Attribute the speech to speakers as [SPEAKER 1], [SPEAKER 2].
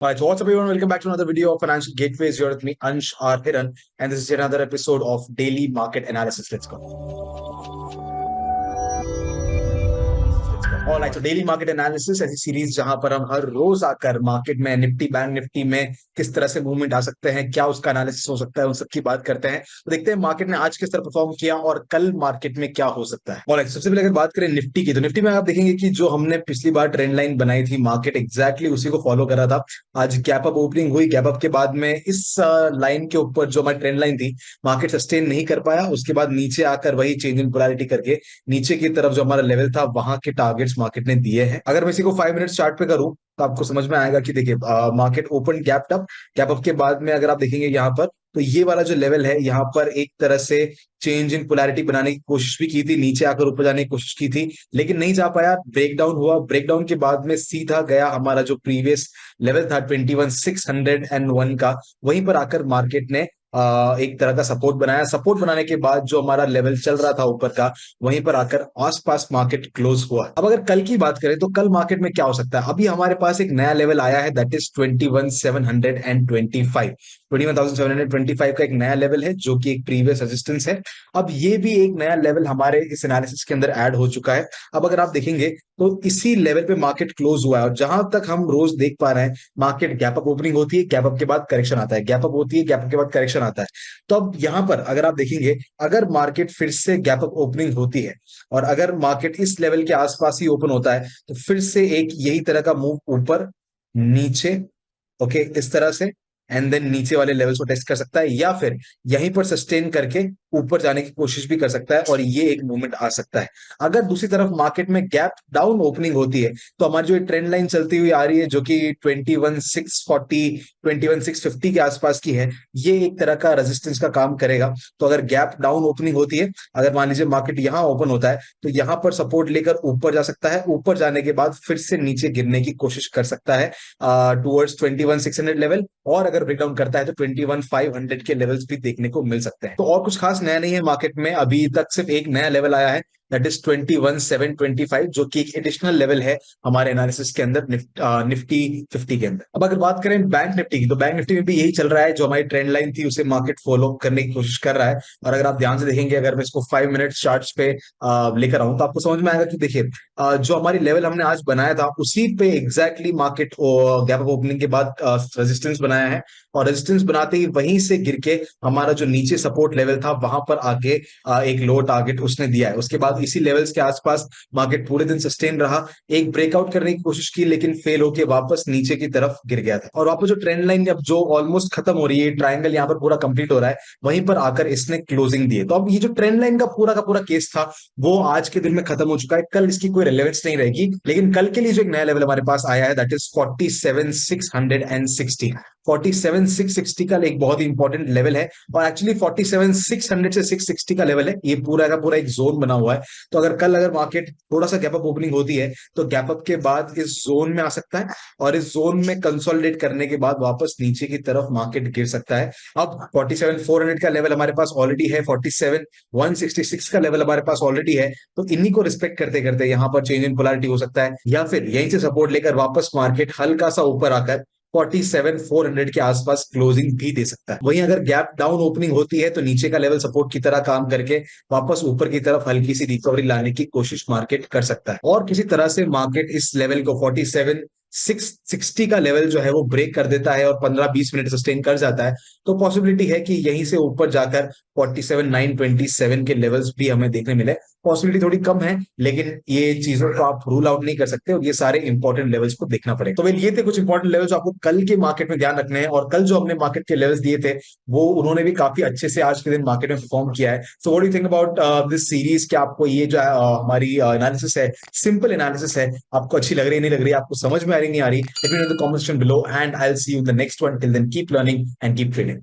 [SPEAKER 1] Alright, so what's up everyone? Welcome back to another video of Financial Gateways. You're with me, Ansh R. Hiran, and this is yet another episode of Daily Market Analysis. Let's go. Alright, तो daily market analysis ऐसी series जहां पर हम हर रोज आकर market में Nifty bank Nifty में किस तरह से मूवमेंट आ सकते हैं, क्या उसका एनालिसिस हो सकता है, उन सब की बात करते हैं। तो देखते हैं मार्केट ने आज किस तरह परफॉर्म किया और कल मार्केट में क्या हो सकता है। ऑलराइट, सबसे पहले अगर बात करें निफ्टी की, तो निफ्टी में आप देखेंगे कि जो हमने पिछली बार ट्रेंड लाइन बनाई थी, मार्केट एग्जैक्टली उसी को फॉलो कर रहा था। आज गैप अप ओपनिंग हुई, गैप अप के बाद में इस लाइन के ऊपर जो हमारी ट्रेंड लाइन थी, मार्केट सस्टेन नहीं कर पाया। उसके बाद नीचे आकर वही चेंज इन पोलैरिटी करके नीचे की तरफ जो हमारा लेवल था वहां के टारगेट्स मार्केट ने दिए हैं। अगर मैं इसी को 5 मिनट चार्ट पे करूं तो आपको समझ में आएगा कि देखिए मार्केट ओपन गैप अप के बाद में अगर आप देखेंगे यहाँ पर, तो ये वाला जो लेवल है यहाँ पर एक तरह से चेंज इन पोलैरिटी बनाने की कोशिश भी की थी, नीचे आकर ऊपर जाने की कोशिश की थी, लेकिन नहीं जा पाया। ब्रेकडाउन हुआ, ब्रेकडाउन के बाद में सीधा गया हमारा जो प्रीवियस लेवल था 21,601 का, वहीं पर आकर मार्केट ने एक तरह का सपोर्ट बनाया। सपोर्ट बनाने के बाद जो हमारा लेवल चल रहा था ऊपर का, वहीं पर आकर आसपास मार्केट क्लोज हुआ। अब अगर कल की बात करें तो कल मार्केट में क्या हो सकता है, अभी हमारे पास एक नया लेवल आया है, दैट इज 21,725 का एक नया लेवल है जो कि एक प्रीवियस रेजिस्टेंस है। अब ये भी एक नया लेवल हमारे इस एनालिसिस के अंदर ऐड हो चुका है। अब अगर आप देखेंगे तो इसी लेवल पे मार्केट क्लोज हुआ है, और जहां तक हम रोज देख पा रहे हैं, मार्केट गैप अप ओपनिंग होती है, गैप अप के बाद करेक्शन आता है, गैप अप होती है, गैप अप के बाद करेक्शन आता है। तो अब यहां पर अगर आप देखेंगे, अगर मार्केट फिर से गैप अप ओपनिंग होती है और अगर मार्केट इस लेवल के आसपास ही ओपन होता है, तो फिर से एक यही तरह का मूव ऊपर नीचे, ओके, इस तरह से, एंड देन नीचे वाले लेवल्स को टेस्ट कर सकता है, या फिर यहीं पर सस्टेन करके ऊपर जाने की कोशिश भी कर सकता है, और ये एक मूवमेंट आ सकता है। अगर दूसरी तरफ मार्केट में गैप डाउन ओपनिंग होती है, तो हमारी जो ट्रेंड लाइन चलती हुई आ रही है जो कि 21,640 21,650 के आसपास की है, ये एक तरह का रेजिस्टेंस का काम करेगा। तो अगर गैप डाउन ओपनिंग होती है, अगर मान लीजिए मार्केट यहां ओपन होता है, तो यहां पर सपोर्ट लेकर ऊपर जा सकता है, ऊपर जाने के बाद फिर से नीचे गिरने की कोशिश कर सकता है टुवर्ड्स 21,600 लेवल, और अगर ब्रेकडाउन करता है तो 21,500 के लेवल्स भी देखने को मिल सकते हैं। तो और कुछ खास नया नहीं है मार्केट में, अभी तक सिर्फ एक नया लेवल आया है, दैट इज 21,725, जो कि एक एडिशनल लेवल है हमारे एनालिसिस के अंदर निफ्टी 50 के अंदर। अब अगर बात करें बैंक निफ्टी की, तो बैंक निफ्टी में भी यही चल रहा है, जो हमारी ट्रेंड लाइन थी उसे मार्केट फॉलो करने की कोशिश कर रहा है। और अगर आप ध्यान से देखेंगे, अगर मैं इसको 5 मिनट चार्ट्स पे लेकर आऊं, तो आपको समझ में आएगा कि देखिए जो हमारी लेवल हमने आज बनाया था उसी पे exactly market gap up opening के बाद रेजिस्टेंस बनाया है, और रेजिस्टेंस बनाते ही वहीं से गिर के हमारा जो नीचे सपोर्ट लेवल था वहां पर आके एक लो टारगेट उसने दिया है। उसके बाद इसी लेवल्स के आसपास मार्केट पूरे दिन सस्टेन रहा, एक ब्रेकआउट करने की कोशिश की, लेकिन फेल होकर वापस नीचे की तरफ गिर गया था। और वापस जो ट्रेंड लाइन अब जो ऑलमोस्ट खत्म हो रही है, ट्रायंगल यहाँ पर पूरा कंप्लीट हो रहा है, वहीं पर आकर इसने क्लोजिंग दी है। तो अब ये जो ट्रेंड लाइन का पूरा केस था, वो आज के दिन में खत्म हो चुका है। कल इसकी कोई रिलेवेंस नहीं रहेगी, लेकिन कल के लिए जो एक नया लेवल हमारे पास आया है, दैट इज 47,660। 47,660 का एक बहुत ही इंपॉर्टेंट लेवल है, और एक्चुअली 47,600 से 660 का लेवल है, ये पूरा का पूरा एक जोन बना हुआ है। तो अगर मार्केट थोड़ा सा गैप अप ओपनिंग होती है, तो गैप अप के बाद इस जोन में आ सकता है, और इस जोन में कंसोलिडेट करने के बाद वापस नीचे की तरफ मार्केट गिर सकता है। अब 47,400 का लेवल हमारे पास ऑलरेडी है, 47,166 का लेवल हमारे पास ऑलरेडी है। तो इन्हीं को रिस्पेक्ट करते करते यहां पर चेंज इन पोलैरिटी हो सकता है, या फिर यहीं से सपोर्ट लेकर वापस मार्केट हल्का सा ऊपर आकर 47,400 के आसपास क्लोजिंग भी दे सकता है। वहीं अगर गैप डाउन ओपनिंग होती है, तो नीचे का लेवल सपोर्ट की तरह काम करके वापस ऊपर की तरफ हल्की सी रिकवरी लाने की कोशिश मार्केट कर सकता है, और किसी तरह से मार्केट इस लेवल को 47,660 का लेवल जो है वो ब्रेक कर देता है और 15-20 मिनट सस्टेन कर जाता है, तो पॉसिबिलिटी है कि यहीं से ऊपर जाकर 47,927 के लेवल्स भी हमें देखने मिले। पॉसिबिलिटी थोड़ी कम है, लेकिन ये चीजों को आप रूल आउट नहीं कर सकते, और ये सारे इंपॉर्टेंट लेवल्स को देखना पड़ेगा। तो ये थे कुछ इंपॉर्टेंट लेवल्स जो आपको कल के मार्केट में ध्यान रखने हैं, और कल जो हमने मार्केट के लेवल्स दिए थे, वो उन्होंने भी काफी अच्छे से आज के दिन मार्केट में परफॉर्म किया है। So what do you think about this series? क्या आपको ये जो हमारी एनालिसिस है, सिंपल एनालिसिस है, आपको अच्छी लग रही नहीं लग रही, आपको समझ में आ रही नहीं आ रही? Let me know in the comment section below, and I will see you in the next one. Till then keep learning and keep trading.